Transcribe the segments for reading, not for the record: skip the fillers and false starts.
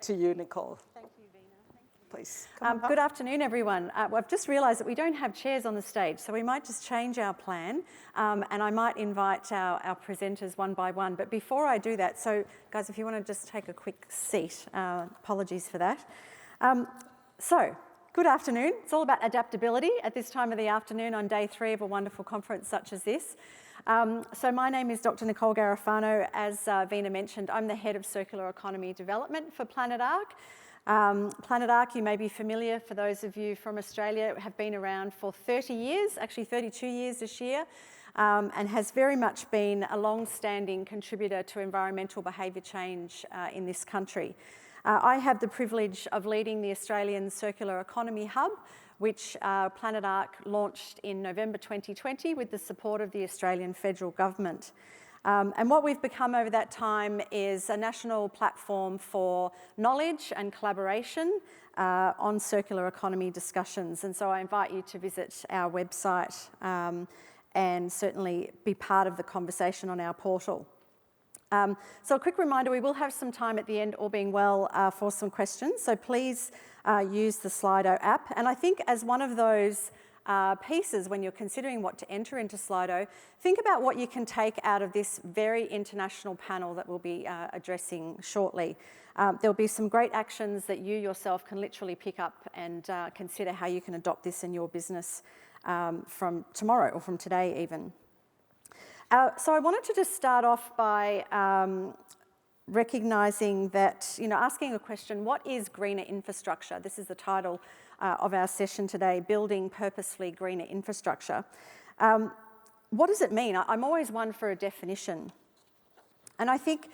to you, Nicole. Thank you, Veena. Please. Good afternoon, everyone. I've just realised that we don't have chairs on the stage, so we might just change our plan, and I might invite our presenters one by one. But before I do that, so guys, if you want to just take a quick seat, apologies for that. So, good afternoon. It's all about adaptability at this time of the afternoon on day 3 of a wonderful conference such as this. So my name is Dr. Nicole Garofano. As Veena mentioned, I'm the Head of Circular Economy Development for Planet ARC. Planet ARC, you may be familiar, for those of you from Australia, have been around for 30 years, actually 32 years this year, and has very much been a long-standing contributor to environmental behaviour change in this country. I have the privilege of leading the Australian Circular Economy Hub, which Planet ARC launched in November 2020 with the support of the Australian Federal Government. And what we've become over that time is a national platform for knowledge and collaboration on circular economy discussions. And so I invite you to visit our website and certainly be part of the conversation on our portal. So a quick reminder, we will have some time at the end, all being well, for some questions. So please use the Slido app. And I think as one of those pieces, when you're considering what to enter into Slido, think about what you can take out of this very international panel that we'll be addressing shortly. There'll be some great actions that you yourself can literally pick up and consider how you can adopt this in your business from tomorrow or from today even. So I wanted to just start off by recognising that, asking a question, what is greener infrastructure? This is the title of our session today, Building Purposefully Greener Infrastructure. What does it mean? I'm always one for a definition. And I think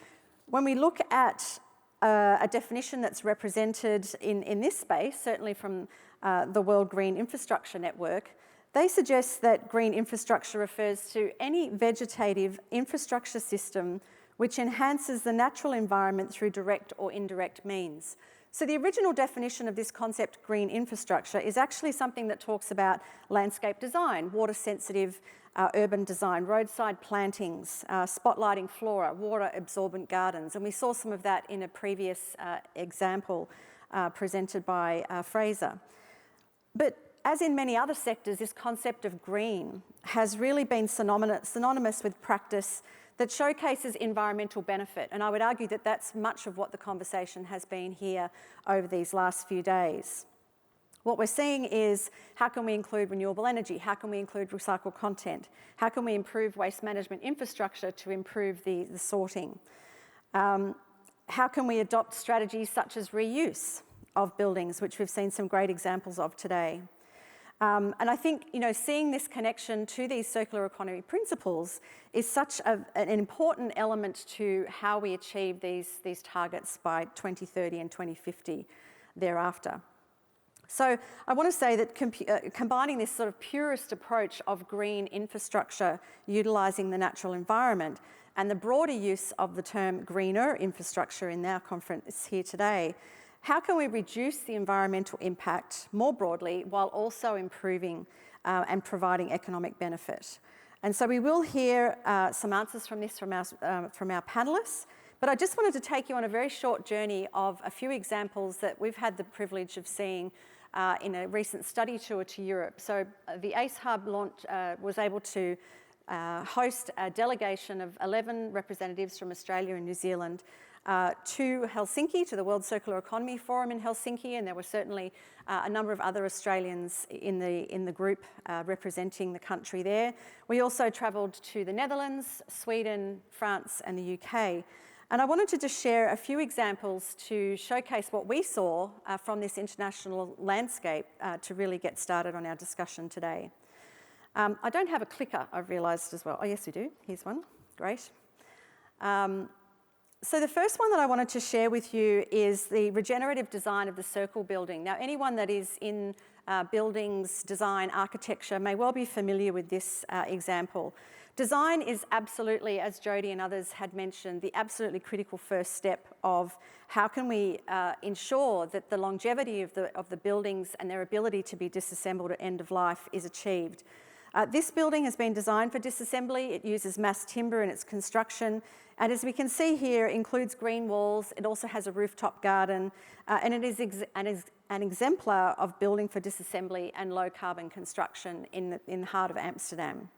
when we look at a definition that's represented in this space, certainly from the World Green Infrastructure Network, they suggest that green infrastructure refers to any vegetative infrastructure system which enhances the natural environment through direct or indirect means. So the original definition of this concept, green infrastructure, is actually something that talks about landscape design, water-sensitive urban design, roadside plantings, spotlighting flora, water-absorbent gardens. And we saw some of that in a previous example presented by Fraser. But as in many other sectors, this concept of green has really been synonymous with practice that showcases environmental benefit. And I would argue that that's much of what the conversation has been here over these last few days. What we're seeing is, how can we include renewable energy? How can we include recycled content? How can we improve waste management infrastructure to improve the sorting? How can we adopt strategies such as reuse of buildings, which we've seen some great examples of today? And I think, seeing this connection to these circular economy principles is such an important element to how we achieve these targets by 2030 and 2050 thereafter. So I want to say that combining this sort of purist approach of green infrastructure, utilising the natural environment, and the broader use of the term greener infrastructure in our conference here today, how can we reduce the environmental impact more broadly while also improving and providing economic benefit? And so we will hear some answers from this from our panellists, but I just wanted to take you on a very short journey of a few examples that we've had the privilege of seeing in a recent study tour to Europe. So the ACE Hub was able to host a delegation of 11 representatives from Australia and New Zealand to Helsinki, to the World Circular Economy Forum in Helsinki, and there were certainly a number of other Australians in the group representing the country there. We also travelled to the Netherlands, Sweden, France and the UK. And I wanted to just share a few examples to showcase what we saw from this international landscape to really get started on our discussion today. I don't have a clicker, I've realised as well. Oh yes, we do. Here's one. Great. So the first one that I wanted to share with you is the regenerative design of the Circle building. Now, anyone that is in buildings, design, architecture may well be familiar with this example. Design is absolutely, as Jodie and others had mentioned, the absolutely critical first step of how can we ensure that the longevity of the buildings and their ability to be disassembled at end of life is achieved. This building has been designed for disassembly. It uses mass timber in its construction, and as we can see here, it includes green walls. It also has a rooftop garden, and it is an exemplar of building for disassembly and low carbon construction in the heart of Amsterdam.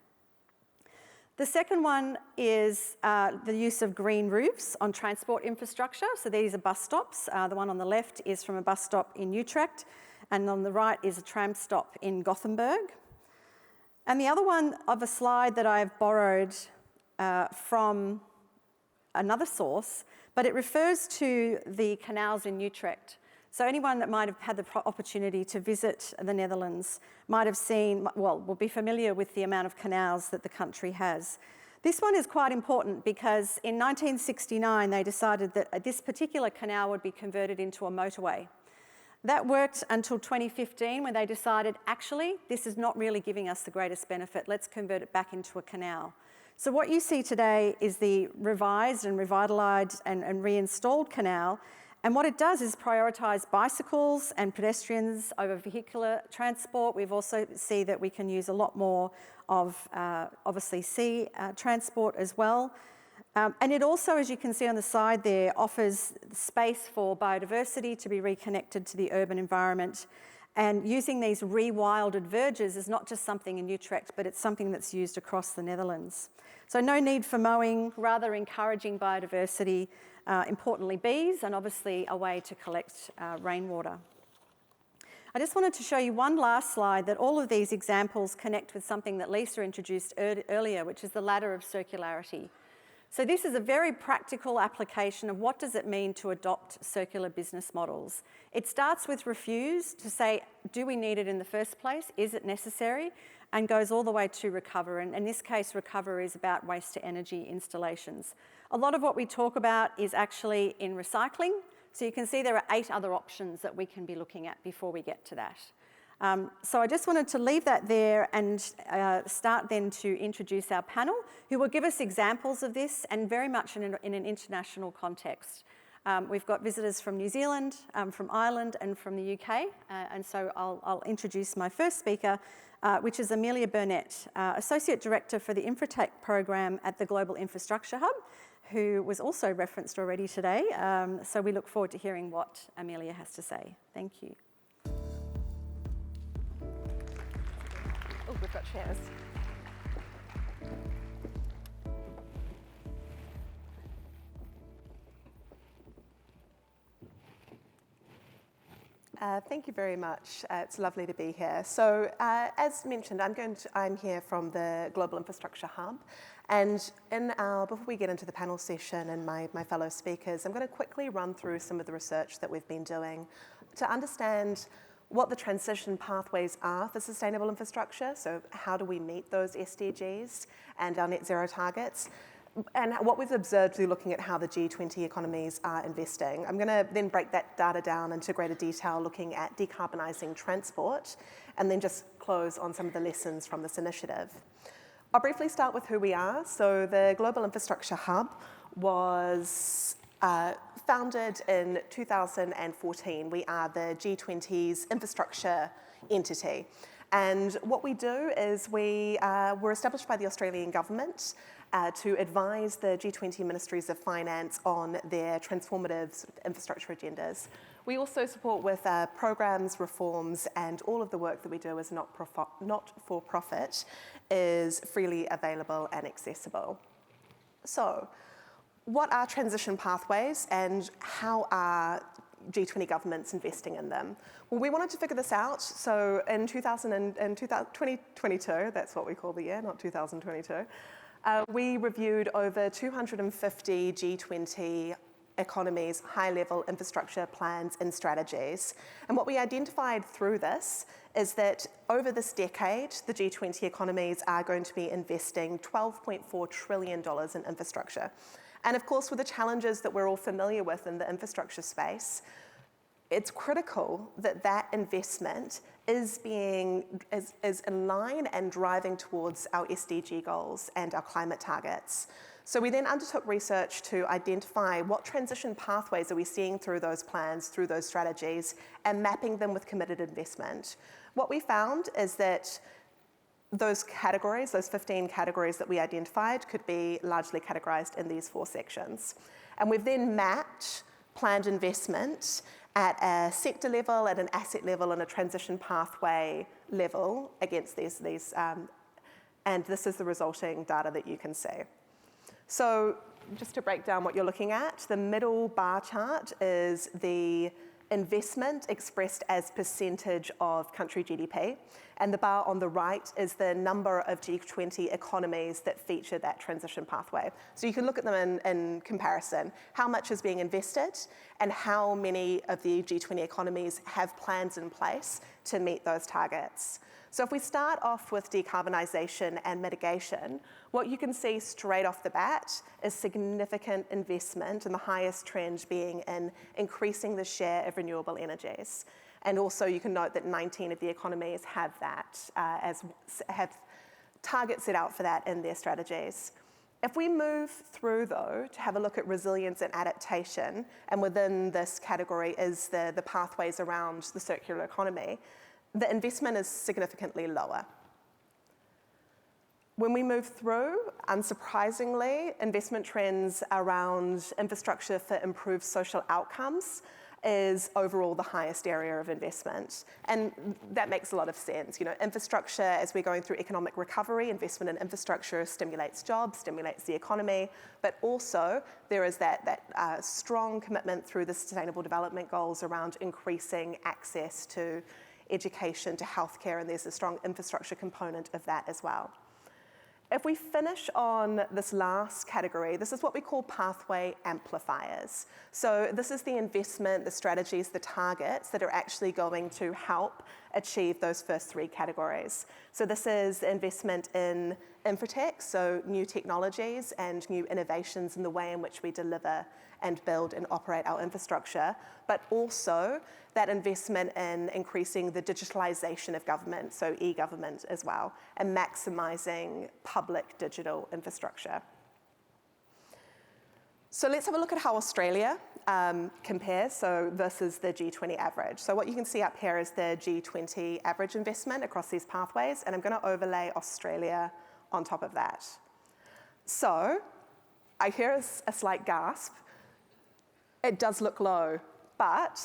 The second one is the use of green roofs on transport infrastructure. So these are bus stops. The one on the left is from a bus stop in Utrecht, and on the right is a tram stop in Gothenburg. And the other one of a slide that I've borrowed from another source, but it refers to the canals in Utrecht. So anyone that might have had the opportunity to visit the Netherlands might have seen, well, will be familiar with the amount of canals that the country has. This one is quite important because in 1969, they decided that this particular canal would be converted into a motorway. That worked until 2015 when they decided, actually, this is not really giving us the greatest benefit. Let's convert it back into a canal. So what you see today is the revised and revitalised and reinstalled canal. And what it does is prioritise bicycles and pedestrians over vehicular transport. We've also see that we can use a lot more of, obviously, sea transport as well. And it also, as you can see on the side there, offers space for biodiversity to be reconnected to the urban environment. And using these rewilded verges is not just something in Utrecht, but it's something that's used across the Netherlands. So no need for mowing, rather encouraging biodiversity, importantly bees, and obviously a way to collect rainwater. I just wanted to show you one last slide that all of these examples connect with something that Lisa introduced earlier, which is the ladder of circularity. So this is a very practical application of what does it mean to adopt circular business models. It starts with refuse to say, do we need it in the first place? Is it necessary? And goes all the way to recover. And in this case, recover is about waste to energy installations. A lot of what we talk about is actually in recycling. So you can see there are 8 other options that we can be looking at before we get to that. So I just wanted to leave that there and start then to introduce our panel, who will give us examples of this and very much in an international context. We've got visitors from New Zealand, from Ireland, and from the UK. And so I'll introduce my first speaker, which is Amelia Burnett, Associate Director for the InfraTech program at the Global Infrastructure Hub, who was also referenced already today. So we look forward to hearing what Amelia has to say. Thank you. Oh, we've got chairs. Thank you very much. It's lovely to be here. So, as mentioned, I'm here from the Global Infrastructure Hub, and before we get into the panel session and my fellow speakers, I'm going to quickly run through some of the research that we've been doing to understand what the transition pathways are for sustainable infrastructure. So, how do we meet those SDGs and our net zero targets? And what we've observed through looking at how the G20 economies are investing. I'm going to then break that data down into greater detail, looking at decarbonising transport, and then just close on some of the lessons from this initiative. I'll briefly start with who we are. So the Global Infrastructure Hub was founded in 2014. We are the G20's infrastructure entity. And what we do is we were established by the Australian government to advise the G20 Ministries of Finance on their transformative infrastructure agendas. We also support with programs, reforms, and all of the work that we do as not-for-profit is freely available and accessible. So, what are transition pathways and how are G20 governments investing in them? Well, we wanted to figure this out. So in 2022, that's what we call the year, not 2022, we reviewed over 250 G20 economies' high-level infrastructure plans and strategies. And what we identified through this is that over this decade, the G20 economies are going to be investing $12.4 trillion in infrastructure. And of course, with the challenges that we're all familiar with in the infrastructure space, it's critical that that investment is in line and driving towards our SDG goals and our climate targets. So we then undertook research to identify what transition pathways are we seeing through those plans, through those strategies, and mapping them with committed investment. What we found is that those categories, those 15 categories that we identified, could be largely categorized in these 4 sections. And we've then mapped planned investment at a sector level, at an asset level, and a transition pathway level against these and this is the resulting data that you can see. So just to break down what you're looking at, the middle bar chart is the investment expressed as percentage of country GDP, and the bar on the right is the number of G20 economies that feature that transition pathway. So you can look at them in comparison. How much is being invested and how many of the G20 economies have plans in place to meet those targets. So if we start off with decarbonisation and mitigation, what you can see straight off the bat is significant investment, and the highest trend being in increasing the share of renewable energies. And also you can note that 19 of the economies have that, have targets set out for that in their strategies. If we move through though to have a look at resilience and adaptation, and within this category is the pathways around the circular economy, the investment is significantly lower. When we move through, unsurprisingly, investment trends around infrastructure for improved social outcomes is overall the highest area of investment. And that makes a lot of sense. You know, infrastructure, as we're going through economic recovery, investment in infrastructure stimulates jobs, stimulates the economy, but also there is that strong commitment through the Sustainable Development Goals around increasing access to education, to healthcare, and there's a strong infrastructure component of that as well. If we finish on this last category, this is what we call pathway amplifiers. So this is the investment, the strategies, the targets that are actually going to help achieve those first 3 categories. So this is investment in InfraTech, so new technologies and new innovations in the way in which we deliver and build and operate our infrastructure, but also that investment in increasing the digitalization of government, so e-government as well, and maximising public digital infrastructure. So let's have a look at how Australia compares. So this is the G20 average. So what you can see up here is the G20 average investment across these pathways, and I'm going to overlay Australia on top of that. So I hear a slight gasp. It does look low, but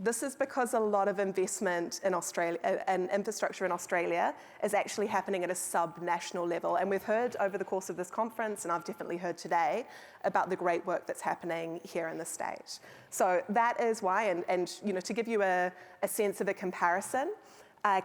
this is because a lot of investment in Australia and infrastructure in Australia is actually happening at a sub-national level. And we've heard over the course of this conference, and I've definitely heard today, about the great work that's happening here in the state. So that is why, and you know, to give you a sense of a comparison,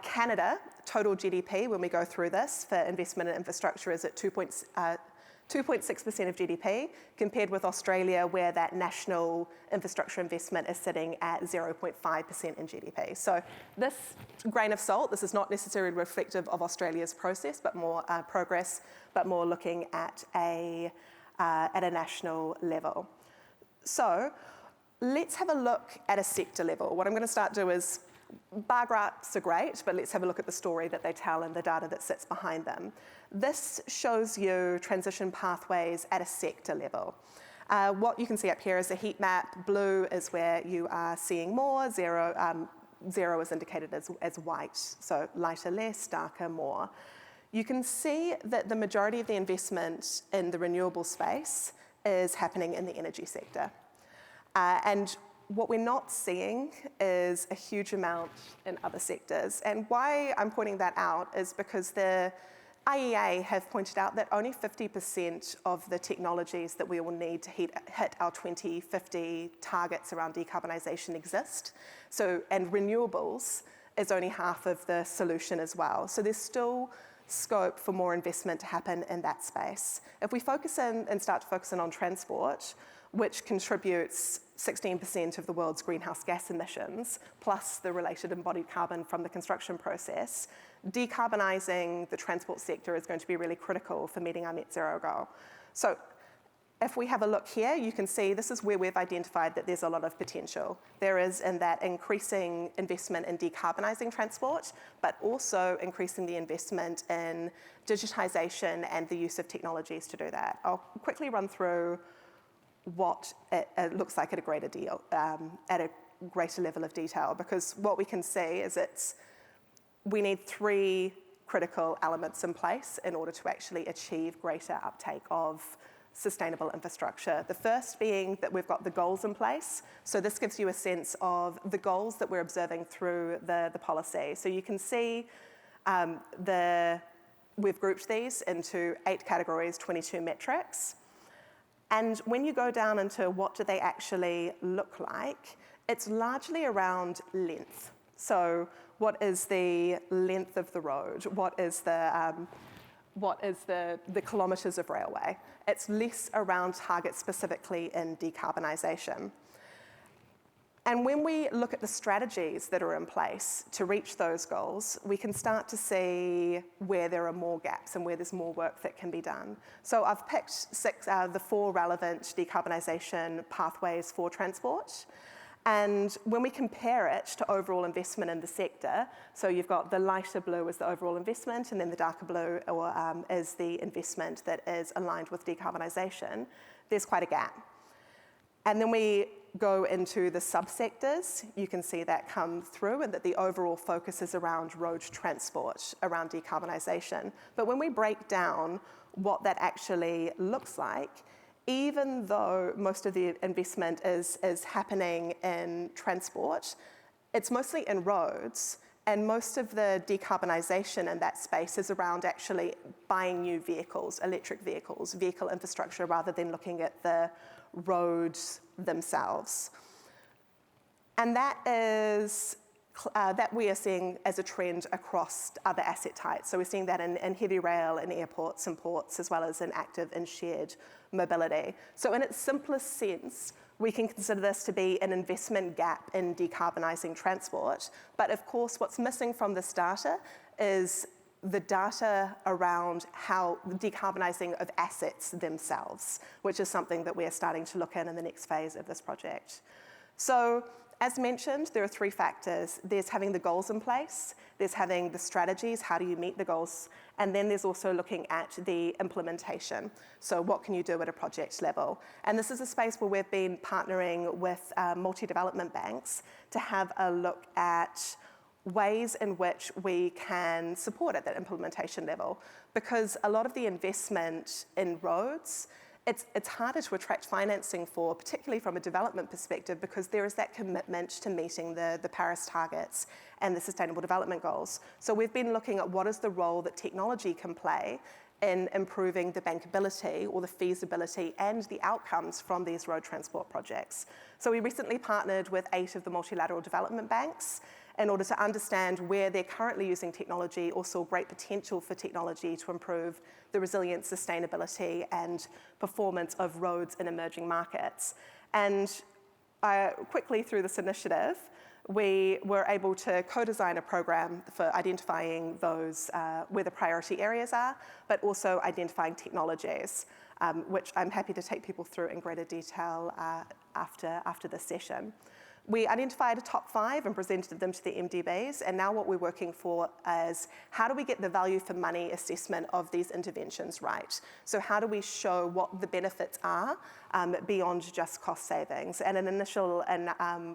Canada, total GDP, when we go through this, for investment in infrastructure is at 2.6% of GDP, compared with Australia, where that national infrastructure investment is sitting at 0.5% in GDP. So this grain of salt, this is not necessarily reflective of Australia's process, but more progress, but more looking at a national level. So let's have a look at a sector level. What I'm going to start to do is, bar graphs are great, but let's have a look at the story that they tell and the data that sits behind them. This shows you transition pathways at a sector level. What you can see up here is a heat map. Blue is where you are seeing more. Zero is indicated as white, so lighter less, darker more. You can see that the majority of the investment in the renewable space is happening in the energy sector. And what we're not seeing is a huge amount in other sectors. And why I'm pointing that out is because the IEA have pointed out that only 50% of the technologies that we will need to hit our 2050 targets around decarbonisation exist. So, and renewables is only half of the solution as well. So there's still scope for more investment to happen in that space. If we focus in and start to focus in on transport, which contributes 16% of the world's greenhouse gas emissions, plus the related embodied carbon from the construction process, decarbonising the transport sector is going to be really critical for meeting our net zero goal. So if we have a look here, you can see this is where we've identified that there's a lot of potential. There is in that increasing investment in decarbonising transport, but also increasing the investment in digitisation and the use of technologies to do that. I'll quickly run through what it looks like at a greater level of detail, because what we can see is we need 3 critical elements in place in order to actually achieve greater uptake of sustainable infrastructure. The first being that we've got the goals in place. So this gives you a sense of the goals that we're observing through the policy. So you can see we've grouped these into 8 categories, 22 metrics. And when you go down into what do they actually look like, it's largely around length. So what is the length of the road? What is the kilometres of railway? It's less around targets specifically in decarbonisation. And when we look at the strategies that are in place to reach those goals, we can start to see where there are more gaps and where there's more work that can be done. So I've picked the 4 relevant decarbonisation pathways for transport. And when we compare it to overall investment in the sector, so you've got the lighter blue as the overall investment, and then the darker blue is the investment that is aligned with decarbonisation, there's quite a gap. And then we go into the subsectors, you can see that come through, and that the overall focus is around road transport, around decarbonisation. But when we break down what that actually looks like, even though most of the investment is happening in transport, it's mostly in roads, and most of the decarbonisation in that space is around actually buying new vehicles, electric vehicles, vehicle infrastructure, rather than looking at the roads themselves. And that is that we are seeing as a trend across other asset types. So we're seeing that in heavy rail, in airports and ports, as well as in active and shared mobility. So in its simplest sense, we can consider this to be an investment gap in decarbonising transport. But of course, what's missing from this data is the data around how the decarbonising of assets themselves, which is something that we're starting to look at in the next phase of this project. So, as mentioned, there are 3 factors. There's having the goals in place, there's having the strategies, how do you meet the goals, and then there's also looking at the implementation. So what can you do at a project level? And this is a space where we've been partnering with multi-development banks to have a look at ways in which we can support at that implementation level. Because a lot of the investment in roads, it's harder to attract financing for, particularly from a development perspective, because there is that commitment to meeting the Paris targets and the Sustainable Development Goals. So we've been looking at what is the role that technology can play in improving the bankability or the feasibility and the outcomes from these road transport projects. So we recently partnered with 8 of the multilateral development banks in order to understand where they're currently using technology or saw great potential for technology to improve the resilience, sustainability, and performance of roads in emerging markets. And quickly through this initiative, we were able to co-design a program for identifying those where the priority areas are, but also identifying technologies, which I'm happy to take people through in greater detail after this session. We identified a top 5 and presented them to the MDBs, and now what we're working for is how do we get the value for money assessment of these interventions right? So how do we show what the benefits are beyond just cost savings? And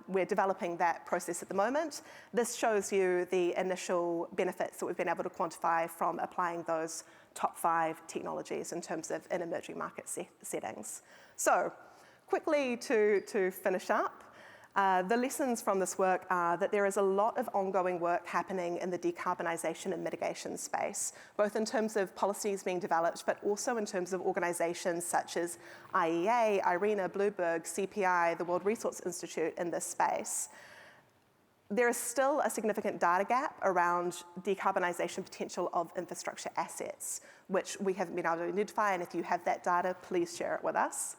we're developing that process at the moment. This shows you the initial benefits that we've been able to quantify from applying those top 5 technologies in terms of in emerging market settings. So quickly to finish up, the lessons from this work are that there is a lot of ongoing work happening in the decarbonisation and mitigation space, both in terms of policies being developed, but also in terms of organisations such as IEA, IRENA, Bloomberg, CPI, the World Resources Institute in this space. There is still a significant data gap around decarbonisation potential of infrastructure assets, which we haven't been able to identify, and if you have that data, please share it with us.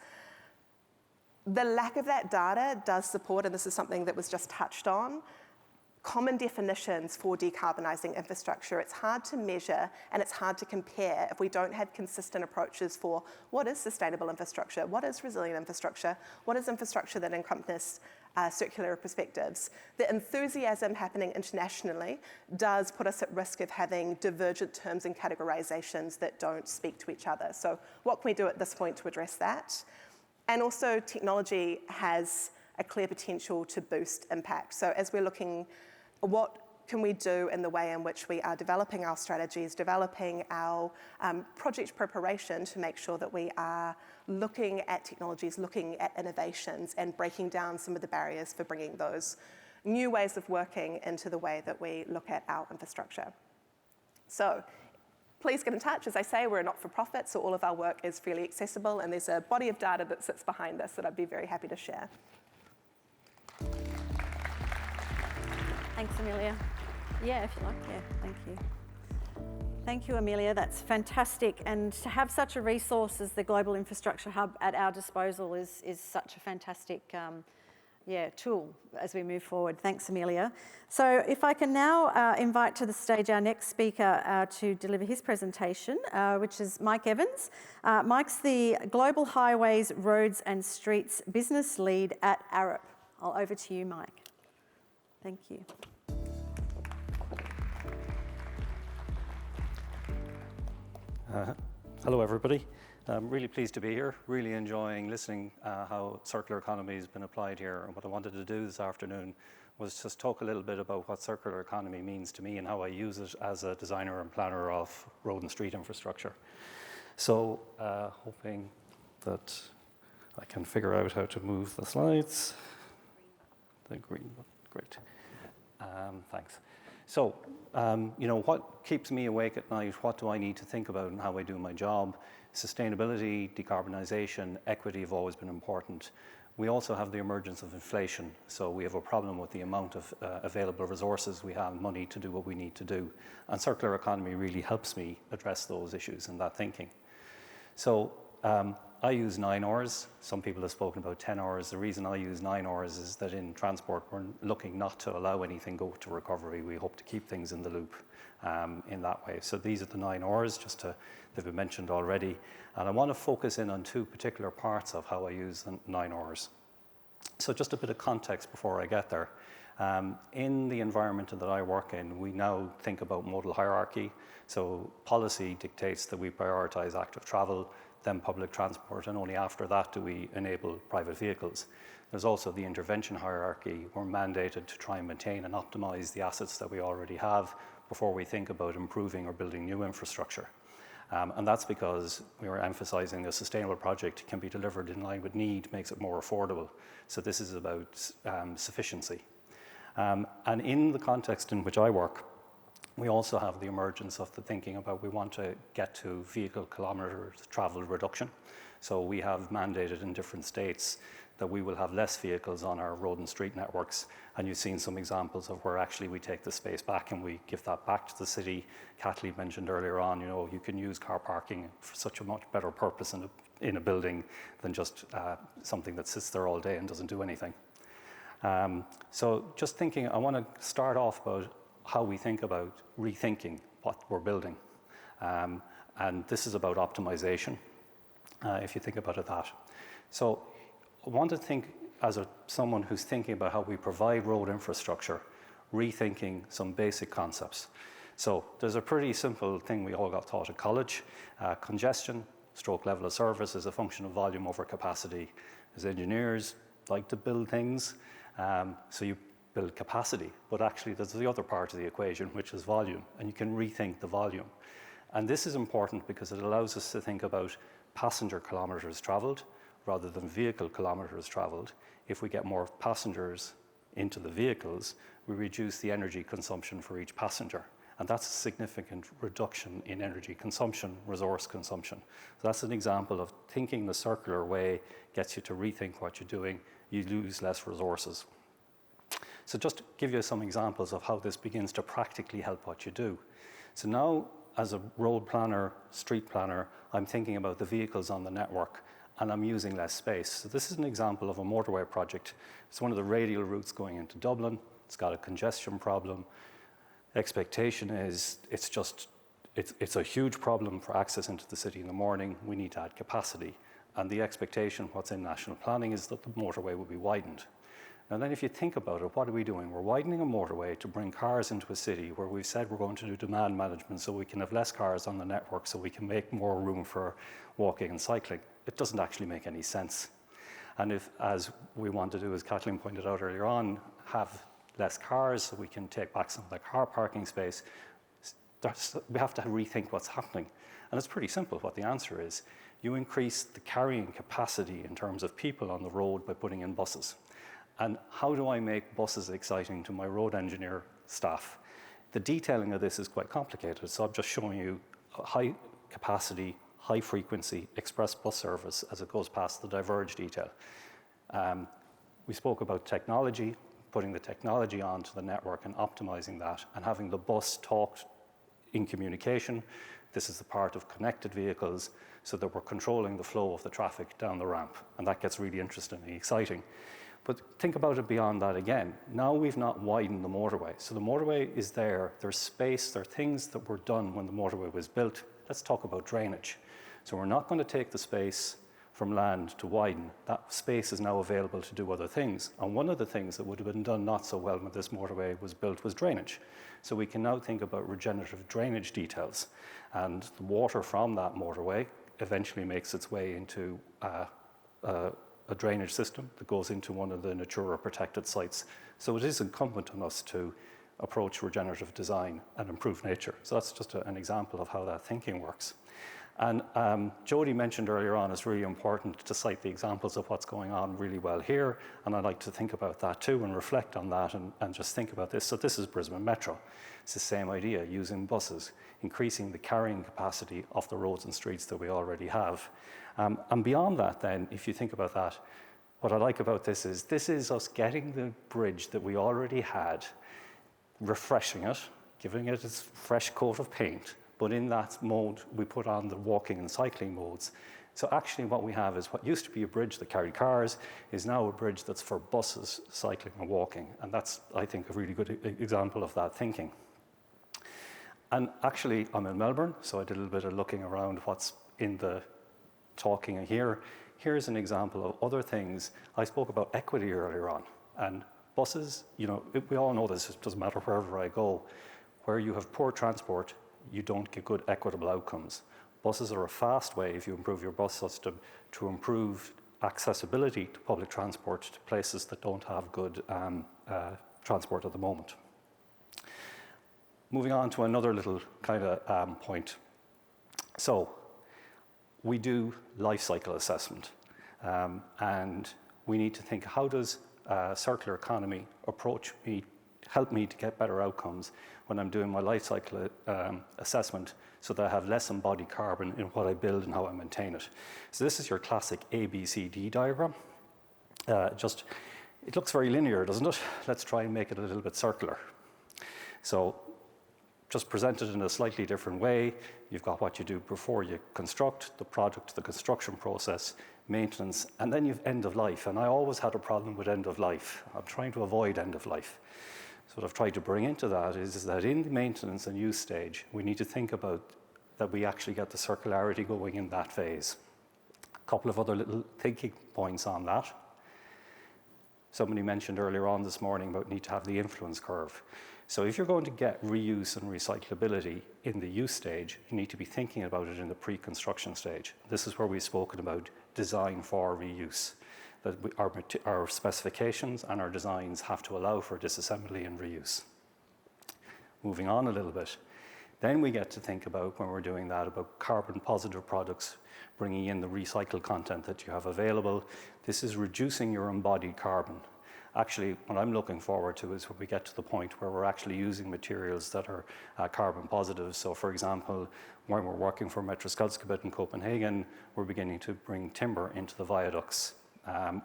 The lack of that data does support, and this is something that was just touched on, common definitions for decarbonising infrastructure. It's hard to measure and it's hard to compare if we don't have consistent approaches for what is sustainable infrastructure, what is resilient infrastructure, what is infrastructure that encompasses circular perspectives. The enthusiasm happening internationally does put us at risk of having divergent terms and categorisations that don't speak to each other. So what can we do at this point to address that? And also technology has a clear potential to boost impact. So as we're looking, what can we do in the way in which we are developing our strategies, developing our project preparation to make sure that we are looking at technologies, looking at innovations, and breaking down some of the barriers for bringing those new ways of working into the way that we look at our infrastructure. So please get in touch. As I say, we're a not-for-profit, so all of our work is freely accessible, and there's a body of data that sits behind this that I'd be very happy to share. Thanks, Amelia. Yeah, if you like, yeah, thank you. Thank you, Amelia. That's fantastic. And to have such a resource as the Global Infrastructure Hub at our disposal is such a fantastic tool as we move forward. Thanks, Amelia. So if I can now invite to the stage our next speaker to deliver his presentation, which is Mike Evans. Mike's the Global Highways, Roads and Streets Business Lead at ARUP. Over to you, Mike. Thank you. Hello, everybody. I'm really pleased to be here, really enjoying listening how circular economy has been applied here. And what I wanted to do this afternoon was just talk a little bit about what circular economy means to me and how I use it as a designer and planner of road and street infrastructure. So hoping that I can figure out how to move the slides. The green button, great. Thanks. So, what keeps me awake at night? What do I need to think about in how I do my job? Sustainability, decarbonisation, equity have always been important. We also have the emergence of inflation. So we have a problem with the amount of available resources we have, money to do what we need to do. And circular economy really helps me address those issues and that thinking. So I use 9 Rs. Some people have spoken about 10 Rs. The reason I use 9 Rs is that in transport, we're looking not to allow anything go to recovery. We hope to keep things in the loop in that way. So these are the 9 Rs, they've been mentioned already. And I want to focus in on 2 particular parts of how I use the 9 Rs. So just a bit of context before I get there. In the environment that I work in, we now think about modal hierarchy. So policy dictates that we prioritize active travel, then public transport, and only after that do we enable private vehicles. There's also the intervention hierarchy. We're mandated to try and maintain and optimize the assets that we already have before we think about improving or building new infrastructure. And that's because we are emphasizing a sustainable project can be delivered in line with need, makes it more affordable. So this is about sufficiency. And in the context in which I work, we also have the emergence of the thinking about we want to get to vehicle kilometres travel reduction. So we have mandated in different states that we will have less vehicles on our road and street networks. And you've seen some examples of where actually we take the space back and we give that back to the city. Kathleen mentioned earlier on, you can use car parking for such a much better purpose in a building than just something that sits there all day and doesn't do anything. So just thinking, I want to start off about how we think about rethinking what we're building. And this is about optimization, if you think about it that. So I want to think as someone who's thinking about how we provide road infrastructure, rethinking some basic concepts. So there's a pretty simple thing we all got taught at college. Congestion, stroke level of service is a function of volume over capacity. As engineers like to build things, so you build capacity, but actually there's the other part of the equation, which is volume, and you can rethink the volume. And this is important because it allows us to think about passenger kilometres travelled rather than vehicle kilometres travelled. If we get more passengers into the vehicles, we reduce the energy consumption for each passenger. And that's a significant reduction in energy consumption, resource consumption. So that's an example of thinking the circular way gets you to rethink what you're doing. You lose less resources. So just to give you some examples of how this begins to practically help what you do. So now, as a road planner, street planner, I'm thinking about the vehicles on the network, and I'm using less space. So this is an example of a motorway project. It's one of the radial routes going into Dublin. It's got a congestion problem. Expectation is it's a huge problem for access into the city in the morning. We need to add capacity. And the expectation, what's in national planning, is that the motorway will be widened. And then if you think about it, what are we doing? We're widening a motorway to bring cars into a city where we've said we're going to do demand management so we can have less cars on the network so we can make more room for walking and cycling. It doesn't actually make any sense. And if, as we want to do, as Kathleen pointed out earlier on, have less cars, so we can take back some of the car parking space. We have to rethink what's happening. And it's pretty simple what the answer is. You increase the carrying capacity in terms of people on the road by putting in buses. And how do I make buses exciting to my road engineer staff? The detailing of this is quite complicated, so I'm just showing you a high capacity, high frequency express bus service as it goes past the diverge detail. We spoke about technology, putting the technology onto the network and optimizing that, and having the bus talk in communication. This is the part of connected vehicles, so that we're controlling the flow of the traffic down the ramp, and that gets really interesting and exciting. But think about it beyond that again. Now we've not widened the motorway. So the motorway is there, there's space, there are things that were done when the motorway was built. Let's talk about drainage. So we're not going to take the space from land to widen. That space is now available to do other things. And one of the things that would have been done not so well when this motorway was built was drainage. So we can now think about regenerative drainage details. And the water from that motorway eventually makes its way into a drainage system that goes into one of the Natura protected sites. So it is incumbent on us to approach regenerative design and improve nature. So that's just an example of how that thinking works. And Jody mentioned earlier on, it's really important to cite the examples of what's going on really well here. And I'd like to think about that too and reflect on that and just think about this. So this is Brisbane Metro. It's the same idea, using buses, increasing the carrying capacity of the roads and streets that we already have. And beyond that then, if you think about that, what I like about this is us getting the bridge that we already had, refreshing it, giving it its fresh coat of paint, but in that mode, we put on the walking and cycling modes. So actually what we have is what used to be a bridge that carried cars is now a bridge that's for buses, cycling and walking. And that's, I think, a really good example of that thinking. And actually, I'm in Melbourne, so I did a little bit of looking around what's in the talking here. Here's an example of other things. I spoke about equity earlier on. And buses, you know, we all know this, it doesn't matter wherever I go. Where you have poor transport, you don't get good equitable outcomes. Buses are a fast way, if you improve your bus system, to improve accessibility to public transport to places that don't have good transport at the moment. Moving on to another little kind of point. So we do life cycle assessment, and we need to think, how does circular economy help me to get better outcomes when I'm doing my life cycle assessment, so that I have less embodied carbon in what I build and how I maintain it. So this is your classic ABCD diagram. It looks very linear, doesn't it? Let's try and make it a little bit circular. So just presented in a slightly different way. You've got what you do before you construct, the product, the construction process, maintenance, and then you've end of life. And I always had a problem with end of life. I'm trying to avoid end of life. So what I've tried to bring into that is that in the maintenance and use stage, we need to think about that we actually get the circularity going in that phase. A couple of other little thinking points on that. Somebody mentioned earlier on this morning about need to have the influence curve. So if you're going to get reuse and recyclability in the use stage, you need to be thinking about it in the pre-construction stage. This is where we've spoken about design for reuse. That our specifications and our designs have to allow for disassembly and reuse. Moving on a little bit, then we get to think about, when we're doing that, about carbon positive products, bringing in the recycled content that you have available. This is reducing your embodied carbon. Actually, what I'm looking forward to is when we get to the point where we're actually using materials that are carbon positive. So for example, when we're working for Metroskatskabet in Copenhagen, we're beginning to bring timber into the viaducts.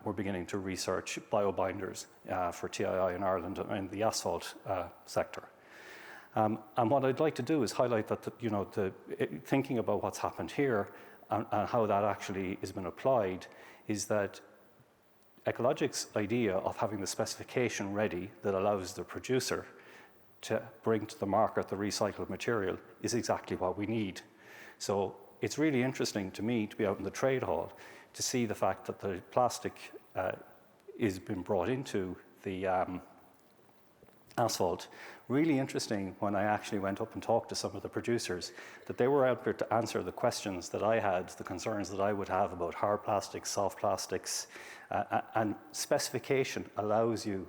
We're beginning to research biobinders for TII in Ireland in the asphalt sector. And what I'd like to do is highlight that, thinking about what's happened here and how that actually has been applied is that ecologiQ's idea of having the specification ready that allows the producer to bring to the market the recycled material is exactly what we need. So it's really interesting to me to be out in the trade hall to see the fact that the plastic is being brought into the asphalt. Really interesting when I actually went up and talked to some of the producers, that they were out there to answer the questions that I had, the concerns that I would have about hard plastics, soft plastics, and specification allows you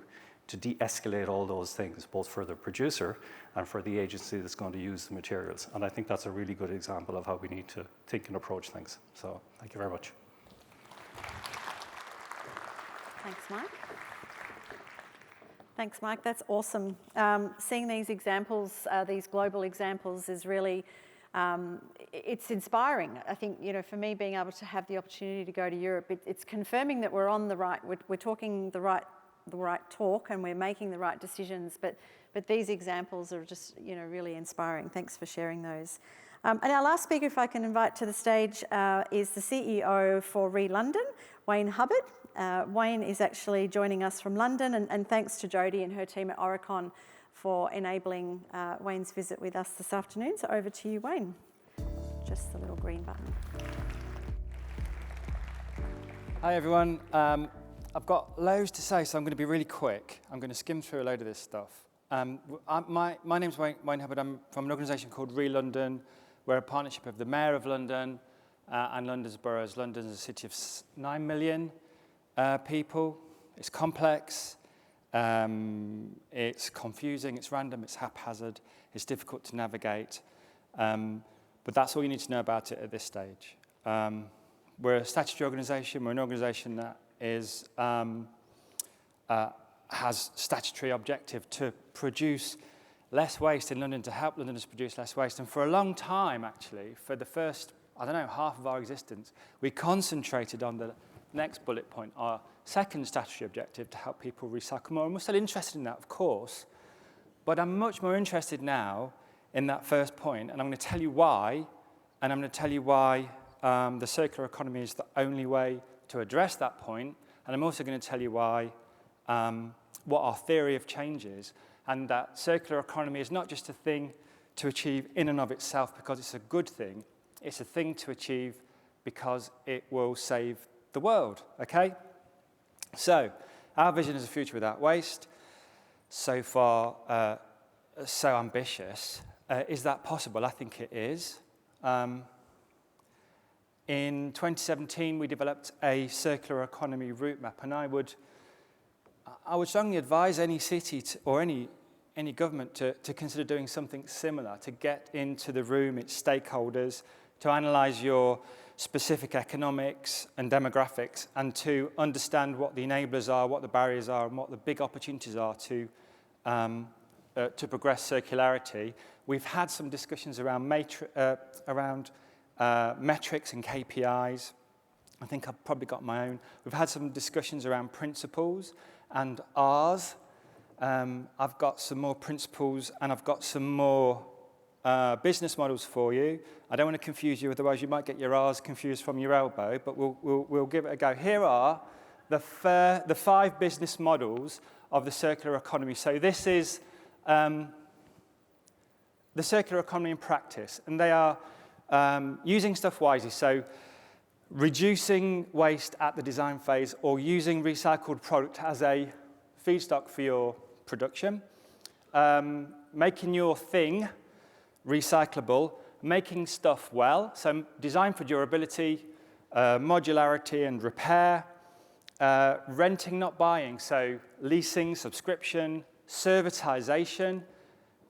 to de-escalate all those things, both for the producer and for the agency that's going to use the materials. And I think that's a really good example of how we need to think and approach things. So thank you very much. Thanks, Mike. Thanks, Mike. That's awesome. Seeing these examples, these global examples, is really, it's inspiring. I think, you know, for me, being able to have the opportunity to go to Europe, it's confirming that we're on the right, we're talking the right talk, and we're making the right decisions. But these examples are just, you know, really inspiring. Thanks for sharing those. And our last speaker, if I can invite to the stage, is the CEO for ReLondon, Wayne Hubbard. Wayne is actually joining us from London, and thanks to Jodie and her team at Oricon for enabling Wayne's visit with us this afternoon. So over to you, Wayne. Just the little green button. Hi, everyone. I've got loads to say, so I'm going to be really quick. I'm going to skim through a load of this stuff. My name's Wayne Hubbard. I'm from an organisation called ReLondon. We're a partnership of the Mayor of London and London's boroughs. London's a city of 9 million people. It's complex. It's confusing. It's random. It's haphazard. It's difficult to navigate. But that's all you need to know about it at this stage. We're a statutory organisation. We're an organisation that is has statutory objective to produce less waste in London, to help Londoners produce less waste. And for a long time, actually, for the first, I don't know, half of our existence, we concentrated on the next bullet point, our second statutory objective, to help people recycle more. And we're still interested in that, of course. But I'm much more interested now in that first point, and I'm going to tell you why. And I'm going to tell you why the circular economy is the only way to address that point. And I'm also going to tell you why, what our theory of change is, and that circular economy is not just a thing to achieve in and of itself because it's a good thing. It's a thing to achieve because it will save the world, okay? So, our vision is a future without waste. So far, so ambitious. Is that possible? I think it is. In 2017, we developed a circular economy route map, and I would strongly advise any city or any government to consider doing something similar, to get into the room, its stakeholders, to analyse your specific economics and demographics, and to understand what the enablers are, what the barriers are, and what the big opportunities are to progress circularity. We've had some discussions around metrics and KPIs. I think I've probably got my own. We've had some discussions around principles and R's. I've got some more principles and I've got some more business models for you. I don't want to confuse you, otherwise you might get your R's confused from your elbow, but we'll give it a go. Here are the 5 business models of the circular economy. So this is the circular economy in practice, and they are using stuff wisely. So reducing waste at the design phase, or using recycled product as a feedstock for your production, making your thing recyclable, making stuff well, so design for durability, modularity and repair, renting, not buying, so leasing, subscription, servitization,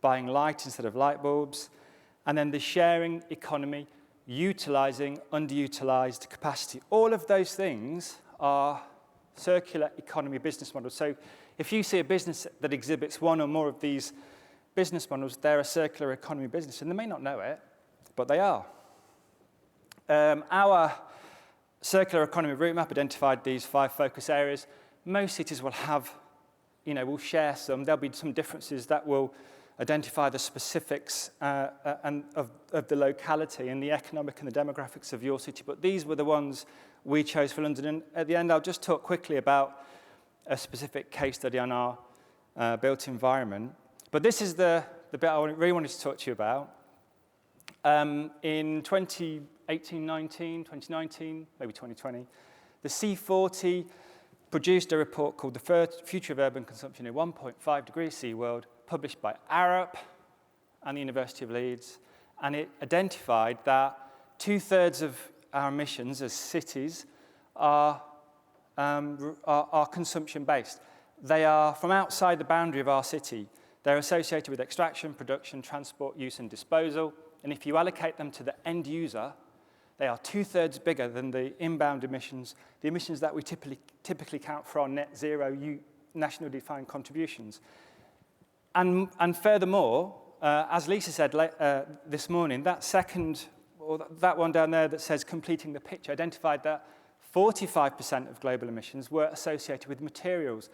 buying light instead of light bulbs, and then the sharing economy, utilizing underutilized capacity. All of those things are circular economy business models. So if you see a business that exhibits one or more of these business models, they're a circular economy business, and they may not know it, but they are. Our circular economy route map identified these 5 focus areas. Most cities will have, will share some. There'll be some differences that will identify the specifics and of the locality and the economic and the demographics of your city. But these were the ones we chose for London. And at the end, I'll just talk quickly about a specific case study on our built environment. But this is the bit I really wanted to talk to you about. In 2018-19, 2019, maybe 2020, the C40 produced a report called The Future of Urban Consumption in 1.5 Degrees C World, published by ARUP and the University of Leeds. And it identified that 2/3 of our emissions as cities are consumption-based. They are from outside the boundary of our city. They're associated with extraction, production, transport, use and disposal. And if you allocate them to the end user, they are 2/3 bigger than the inbound emissions, the emissions that we typically count for our net zero national defined contributions. And furthermore, as Lisa said this morning, that one down there that says completing the picture identified that 45% of global emissions were associated with materials,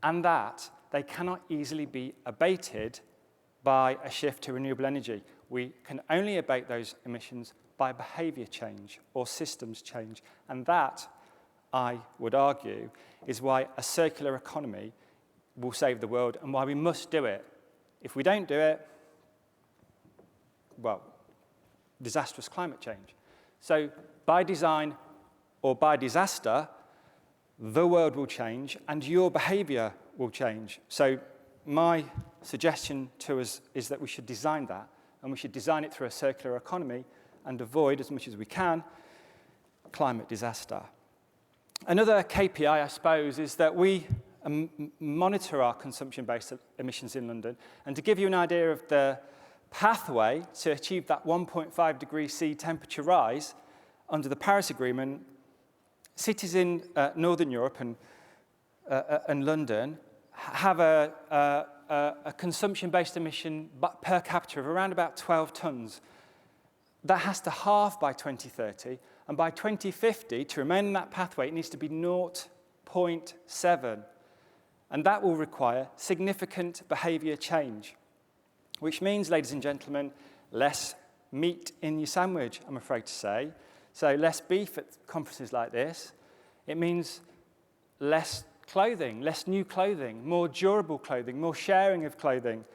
and that they cannot easily be abated by a shift to renewable energy. We can only abate those emissions by behaviour change or systems change, and that, I would argue, is why a circular economy will save the world and why we must do it. If we don't do it, well, disastrous climate change. So by design or by disaster, the world will change and your behaviour will change. So my suggestion to us is that we should design that, and we should design it through a circular economy and avoid, as much as we can, climate disaster. Another KPI, I suppose, is that we monitor our consumption-based emissions in London. And to give you an idea of the pathway to achieve that 1.5 degrees C temperature rise under the Paris Agreement, cities in Northern Europe and London have a consumption-based emission per capita of around about 12 tonnes. That has to halve by 2030, and by 2050, to remain in that pathway, it needs to be 0.7. And that will require significant behaviour change, which means, ladies and gentlemen, less meat in your sandwich, I'm afraid to say. So less beef at conferences like this. It means less clothing, less new clothing, more durable clothing, more sharing of clothing,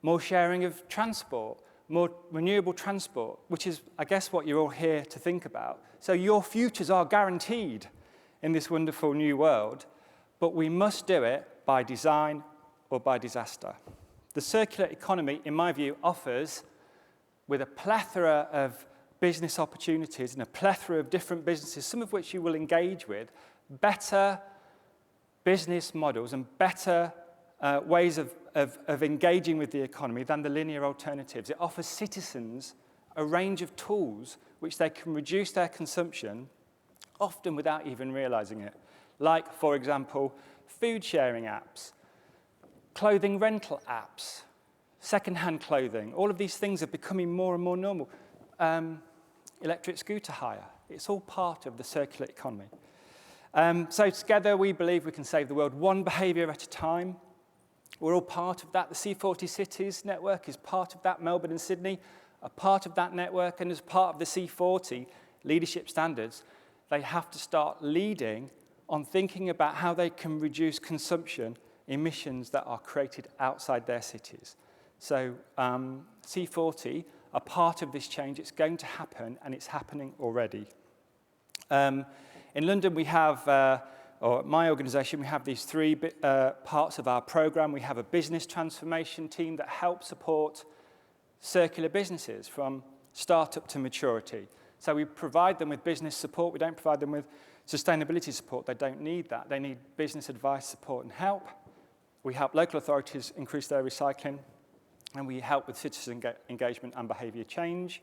more sharing of transport, more renewable transport, which is, I guess, what you're all here to think about. So your futures are guaranteed in this wonderful new world, but we must do it by design or by disaster. The circular economy, in my view, offers, with a plethora of business opportunities and a plethora of different businesses, some of which you will engage with, better business models and better ways of engaging with the economy than the linear alternatives. It offers citizens a range of tools which they can reduce their consumption, often without even realizing it. Like, for example, food sharing apps, clothing rental apps, second-hand clothing. All of these things are becoming more and more normal. Electric scooter hire. It's all part of the circular economy. So together we believe we can save the world one behaviour at a time. We're all part of that. The C40 Cities network is part of that. Melbourne and Sydney are part of that network. And as part of the C40 leadership standards, they have to start leading on thinking about how they can reduce consumption emissions that are created outside their cities. So C40 are part of this change. It's going to happen, and it's happening already. In London, we have, or my organisation, we have these three parts of our programme. We have a business transformation team that helps support circular businesses from startup to maturity. So we provide them with business support. We don't provide them with sustainability support. They don't need that. They need business advice, support, and help. We help local authorities increase their recycling, and we help with citizen engagement and behaviour change.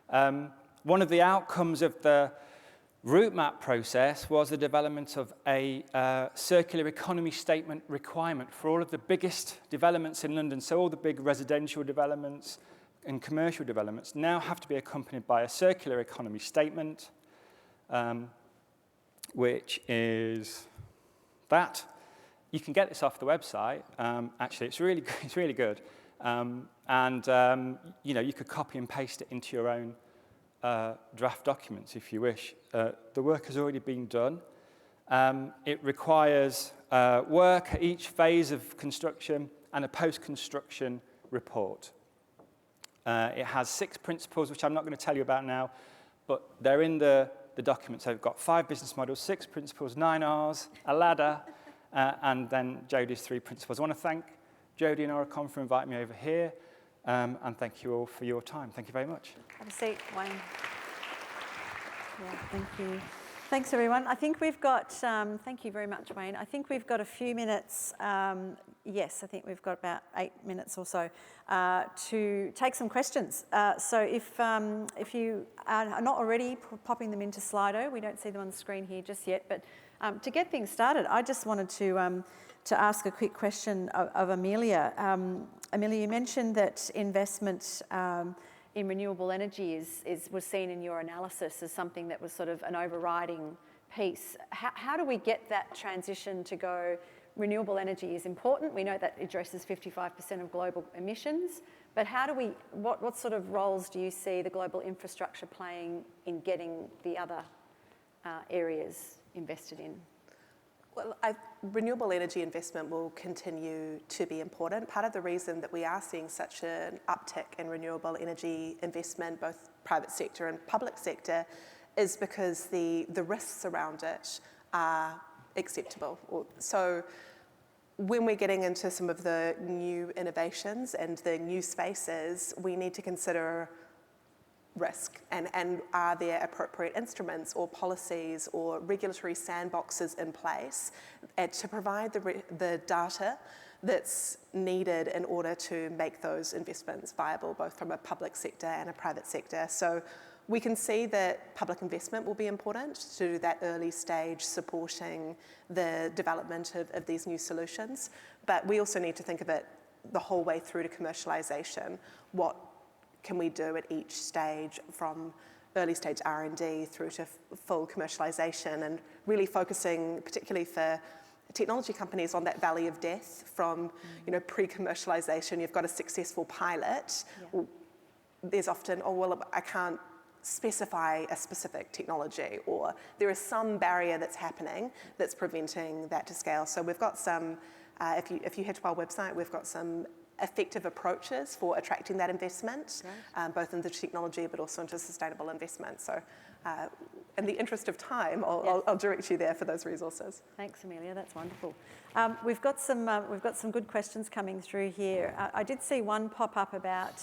One of the outcomes of the route map process was the development of a circular economy statement requirement for all of the biggest developments in London. So all the big residential developments and commercial developments now have to be accompanied by a circular economy statement, which is that. You can get this off the website. Actually, it's really good. You know, you could copy and paste it into your own draft documents if you wish. The work has already been done. It requires work at each phase of construction and a post-construction report. It has 6 principles, which I'm not going to tell you about now, but they're in the document. So we've got 5 business models, 6 principles, 9 R's, a ladder, and then Jodie's 3 principles. I want to thank Jodie and Oricon for inviting me over here, and thank you all for your time. Thank you very much. Have a seat, Wayne. Yeah, thank you. Thanks, everyone. I think we've got, thank you very much, Wayne. I think we've got a few minutes, yes, I think we've got about 8 minutes or so to take some questions. So if you are not already popping them into Slido, we don't see them on the screen here just yet, but to get things started, I just wanted to ask a quick question of Amelia. Amelia, you mentioned that investment in renewable energy was seen in your analysis as something that was sort of an overriding piece. How do we get that transition to go, renewable energy is important, we know that addresses 55% of global emissions, but how do we, what sort of roles do you see the global infrastructure playing in getting the other areas invested in? Well, renewable energy investment will continue to be important. Part of the reason that we are seeing such an uptick in renewable energy investment, both private sector and public sector, is because the risks around it are acceptable. So when we're getting into some of the new innovations and the new spaces, we need to consider risk and are there appropriate instruments or policies or regulatory sandboxes in place to provide the data that's needed in order to make those investments viable, both from a public sector and a private sector. So we can see that public investment will be important to that early stage supporting the development of these new solutions, but we also need to think of it the whole way through to commercialisation. What can we do at each stage, from early stage R&D through to full commercialisation, and really focusing particularly for technology companies on that valley of death from pre-commercialisation. You've got a successful pilot. Yeah. There's often, I can't specify a specific technology, or there is some barrier that's happening that's preventing that to scale. So we've got some, if you head to our website, we've got some effective approaches for attracting that investment, both in the technology but also into sustainable investment. So in the interest of time, I'll direct you there for those resources. Thanks, Amelia, that's wonderful. We've got some good questions coming through here. I did see one pop up about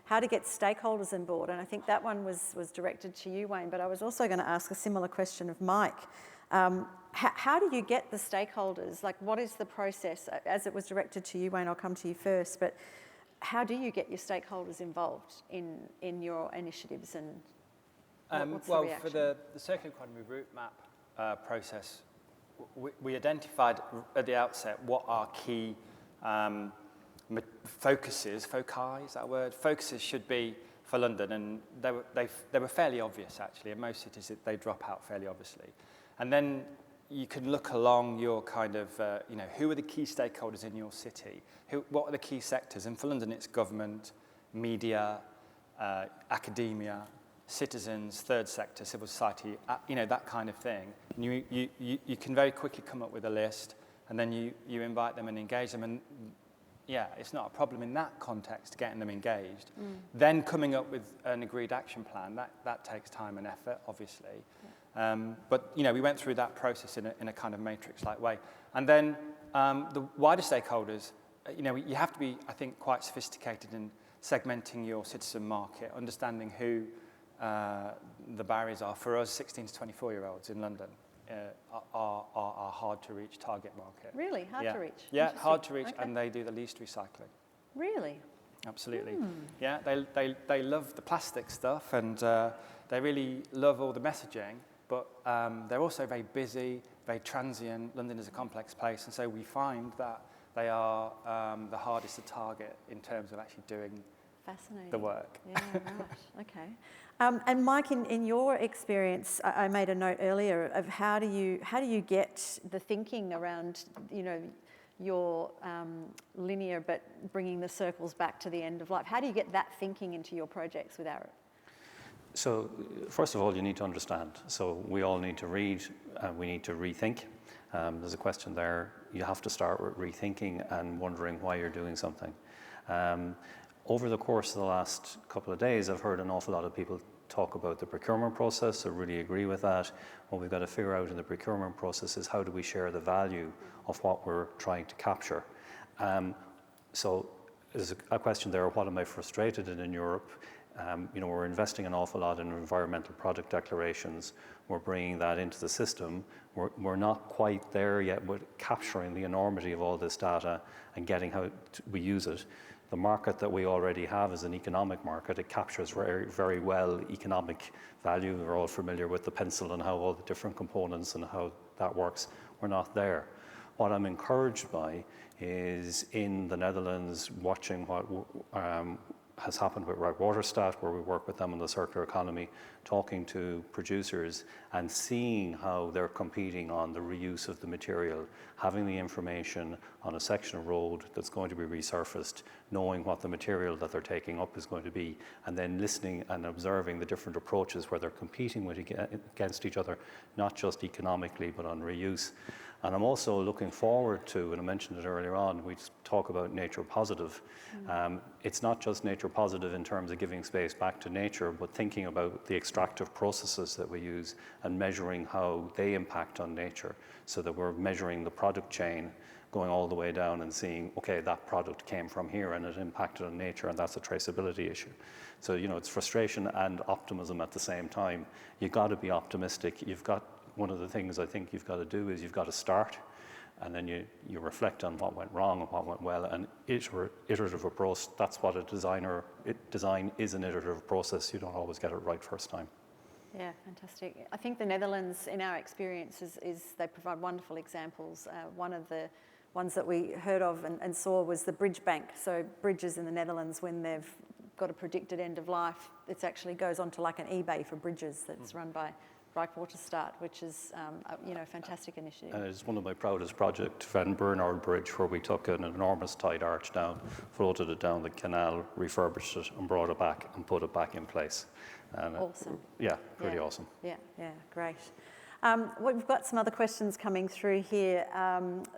how to get stakeholders on board, and I think that one was directed to you, Wayne, but I was also going to ask a similar question of Mike. How do you get the stakeholders? Like, what is the process? As it was directed to you, Wayne, I'll come to you first, but how do you get your stakeholders involved in your initiatives, and what's the reaction? For the circular economy route map process, we identified at the outset what our key foci, is that a word? Focuses should be for London, and they were fairly obvious, actually. In most cities, they drop out fairly obviously. And then you can look along your kind of, who are the key stakeholders in your city? What are the key sectors? And for London, it's government, media, academia, citizens, third sector, civil society, that kind of thing. And you can very quickly come up with a list, and then you invite them and engage them. And yeah, it's not a problem in that context, getting them engaged. Then coming up with an agreed action plan, that takes time and effort, obviously. Yeah. But we went through that process in a kind of matrix-like way. And then the wider stakeholders, you have to be, I think, quite sophisticated in segmenting your citizen market, understanding who the barriers are. For us, 16 to 24-year-olds in London are hard to reach target market. Really? Hard to reach? Yeah, hard to reach, okay. And they do the least recycling. Really? Absolutely. Yeah, they love the plastic stuff, and they really love all the messaging, but they're also very busy, very transient. London is a complex place, and so we find that they are the hardest to target in terms of actually doing the work. Yeah, right. Okay. And Mike, in your experience, I made a note earlier of how do you get the thinking around, your linear but bringing the circles back to the end of life? How do you get that thinking into your projects with ARUP? So first of all, you need to understand. So we all need to read, and we need to rethink. There's a question there. You have to start with rethinking and wondering why you're doing something. Over the course of the last couple of days, I've heard an awful lot of people talk about the procurement process. I really agree with that. What we've got to figure out in the procurement process is how do we share the value of what we're trying to capture. So there's a question there, what am I frustrated in Europe? We're investing an awful lot in environmental product declarations. We're bringing that into the system. We're not quite there yet with capturing the enormity of all this data and getting how we use it. The market that we already have is an economic market. It captures very, very well economic value. We're all familiar with the pencil and how all the different components and how that works. We're not there. What I'm encouraged by is in the Netherlands, watching what has happened with Waterstaat, where we work with them on the circular economy, talking to producers and seeing how they're competing on the reuse of the material, having the information on a section of road that's going to be resurfaced, knowing what the material that they're taking up is going to be, and then listening and observing the different approaches where they're competing against each other, not just economically, but on reuse. And I'm also looking forward to, and I mentioned it earlier on, we talk about nature positive. It's not just nature positive in terms of giving space back to nature, but thinking about the extractive processes that we use and measuring how they impact on nature, so that we're measuring the product chain going all the way down and seeing, okay, that product came from here and it impacted on nature, and that's a traceability issue. So, it's frustration and optimism at the same time. You've got to be optimistic. One of the things I think you've got to do is you've got to start, and then you reflect on what went wrong and what went well, and iterative approach. That's what design is, an iterative process. You don't always get it right first time. Yeah, fantastic. I think the Netherlands, in our experience, is they provide wonderful examples. One of the ones that we heard of and saw was the bridge bank. So bridges in the Netherlands, when they've got a predicted end of life, it actually goes onto like an eBay for bridges that's run by Waterstaat, which is a fantastic initiative. And it's one of my proudest projects, Van Bernard Bridge, where we took an enormous tide arch down, floated it down the canal, refurbished it, and brought it back and put it back in place. And awesome. Pretty awesome. Yeah, great. We've got some other questions coming through here.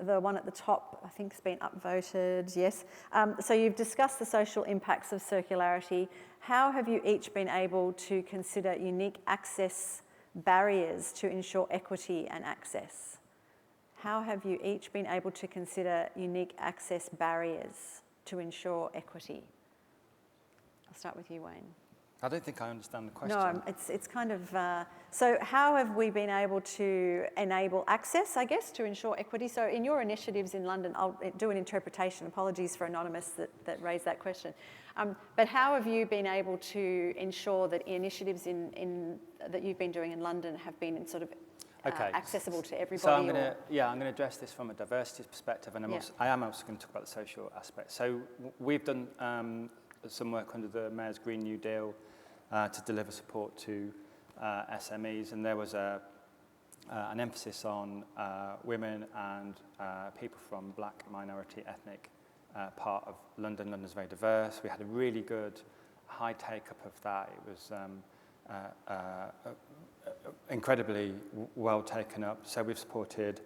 The one at the top, I think, has been upvoted, yes. So you've discussed the social impacts of circularity. How have you each been able to consider unique access barriers to ensure equity and access? How have you each been able to consider unique access barriers to ensure equity? I'll start with you, Wayne. I don't think I understand the question. No, it's kind of, so how have we been able to enable access, I guess, to ensure equity? So in your initiatives in London, I'll do an interpretation, apologies for Anonymous that raised that question. But how have you been able to ensure that initiatives that you've been doing in London have been accessible to everybody? So I'm going to address this from a diversity perspective, and I am also going to talk about the social aspect. So we've done some work under the Mayor's Green New Deal to deliver support to SMEs, and there was an emphasis on women and people from black minority ethnic part of London. London's very diverse. We had a really good high take-up of that. It was incredibly well taken up. So we've supported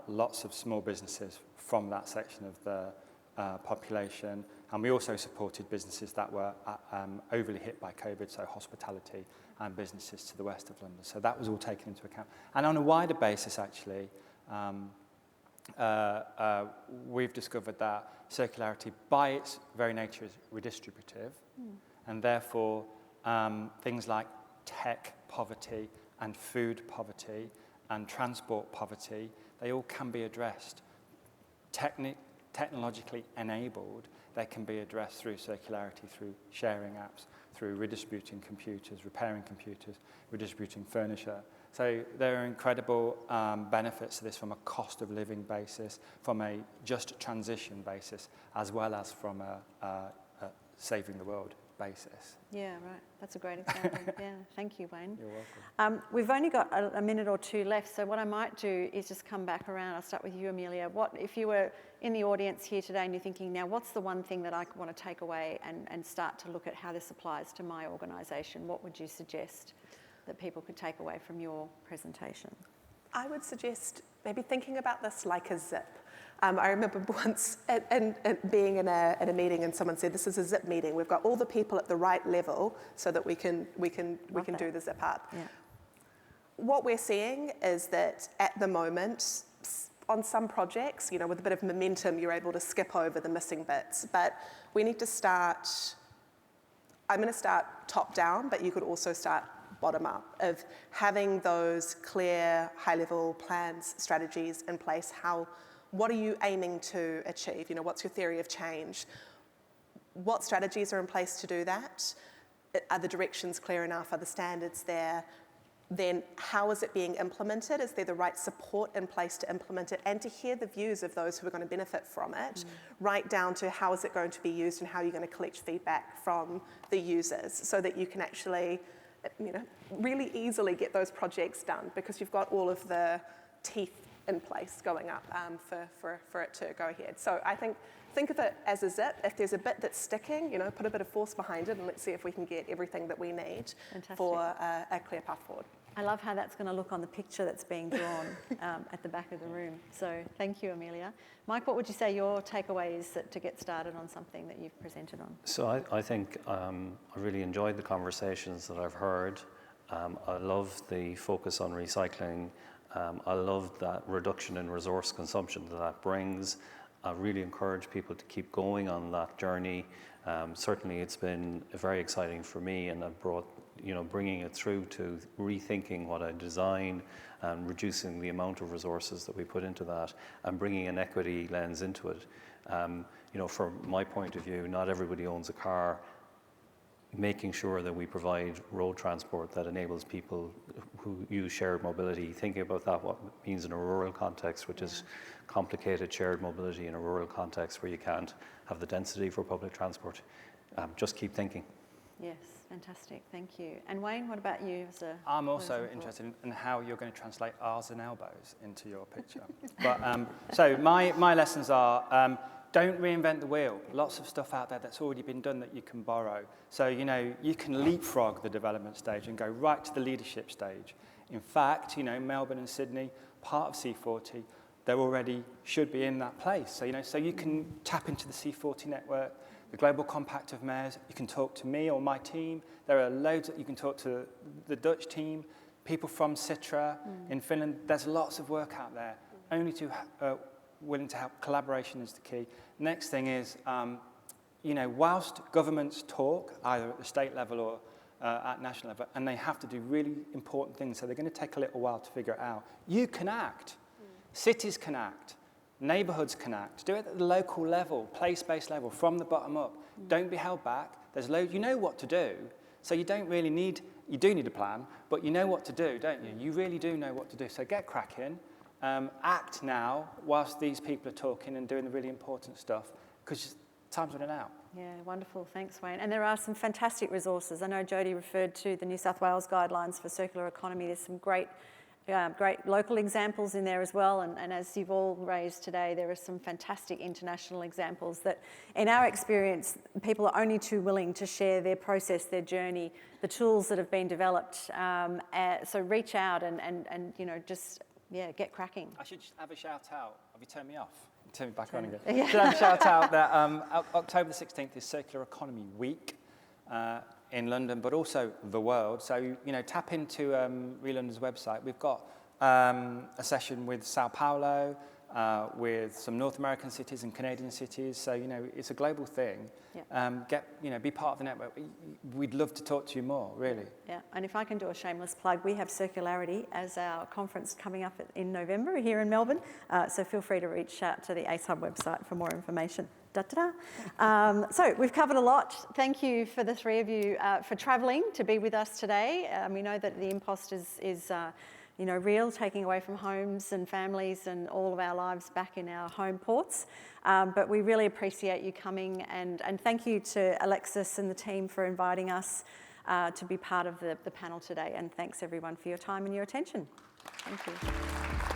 lots of small businesses from that section of the population. And we also supported businesses that were overly hit by COVID, so hospitality and businesses to the west of London. So that was all taken into account. And on a wider basis, actually, we've discovered that circularity, by its very nature, is redistributive. And therefore, things like tech poverty and food poverty and transport poverty, they all can be addressed. Technologically enabled, they can be addressed through circularity, through sharing apps, through redistributing computers, repairing computers, redistributing furniture. So there are incredible benefits to this from a cost of living basis, from a just transition basis, as well as from a saving the world basis. Yeah, right. That's a great example. Yeah, thank you, Wayne. You're welcome. We've only got a minute or two left, so what I might do is just come back around. I'll start with you, Amelia. What if you were in the audience here today and you're thinking, now what's the one thing that I want to take away and start to look at how this applies to my organisation? What would you suggest that people could take away from your presentation? I would suggest maybe thinking about this like a zip. I remember once and being in a meeting and someone said, this is a zip meeting. We've got all the people at the right level so that we can do the zip up. Yeah. What we're seeing is that at the moment, on some projects, with a bit of momentum, you're able to skip over the missing bits. But we need to start I'm going to start top down, but you could also start bottom up, of having those clear high-level plans, strategies in place. What are you aiming to achieve? You know, what's your theory of change? What strategies are in place to do that? Are the directions clear enough? Are the standards there? Then how is it being implemented? Is there the right support in place to implement it and to hear the views of those who are going to benefit from it, right down to how is it going to be used and how you're going to collect feedback from the users so that you can actually, you know, really easily get those projects done because you've got all of the teeth in place going up for it to go ahead. So I think of it as a zip. If there's a bit that's sticking, you know, put a bit of force behind it and let's see if we can get everything that we need for a clear path forward. I love how that's going to look on the picture that's being drawn at the back of the room. So thank you, Amelia. Mike, what would you say your takeaway is to get started on something that you've presented on? So I think I really enjoyed the conversations that I've heard. I love the focus on recycling. I love that reduction in resource consumption that brings. I really encourage people to keep going on that journey. Certainly it's been very exciting for me, and I've brought, you know, bringing it through to rethinking what I design and reducing the amount of resources that we put into that and bringing an equity lens into it. You know, from my point of view, not everybody owns a car. Making sure that we provide road transport that enables people who use shared mobility, thinking about that, what it means in a rural context, which is complicated shared mobility in a rural context where you can't have the density for public transport. Just keep thinking. Yes, fantastic, thank you. And Wayne, what about you? I'm also interested in how you're going to translate R's and elbows into your picture. But so my lessons are, don't reinvent the wheel. Lots of stuff out there that's already been done that you can borrow. So, you know, you can leapfrog the development stage and go right to the leadership stage. In fact, you know, Melbourne and Sydney, part of C40, they already should be in that place. So, you know, so you can tap into the C40 network, the Global Compact of Mayors. You can talk to me or my team. There are loads that you can talk to the Dutch team, people from Citra in Finland. There's lots of work out there. Only to willing to help. Collaboration is the key. Next thing is, you know, whilst governments talk, either at the state level or at national level, and they have to do really important things, so they're going to take a little while to figure it out. You can act. Cities can act. Neighbourhoods can act. Do it at the local level, place-based level, from the bottom up. Don't be held back. There's loads. You know what to do, so you don't really need. You do need a plan, but you know what to do, don't you? You really do know what to do. So get cracking. Act now whilst these people are talking and doing the really important stuff, because time's running out. Yeah, wonderful. Thanks, Wayne. And there are some fantastic resources. I know Jody referred to the New South Wales guidelines for circular economy. There's some great local examples in there as well. And as you've all raised today, there are some fantastic international examples that, in our experience, people are only too willing to share their process, their journey, the tools that have been developed. So reach out and you know, just... yeah, get cracking. I should have a shout out. Have you turned me off? Turn me back on again. Yeah. Should have a shout out that October the 16th is Circular Economy Week in London, but also the world. So, you know, tap into ReLondon's website. We've got a session with Sao Paulo, with some North American cities and Canadian cities. So, you know, it's a global thing. Yeah. Be part of the network. We'd love to talk to you more, really. Yeah, and if I can do a shameless plug, we have Circularity as our conference coming up in November here in Melbourne. So feel free to reach out to the ACE Hub website for more information. So we've covered a lot. Thank you for the three of you for travelling to be with us today. We know that the impost is you know, real, taking away from homes and families and all of our lives back in our home ports. But we really appreciate you coming, and thank you to Alexis and the team for inviting us to be part of the panel today. And thanks everyone for your time and your attention. Thank you.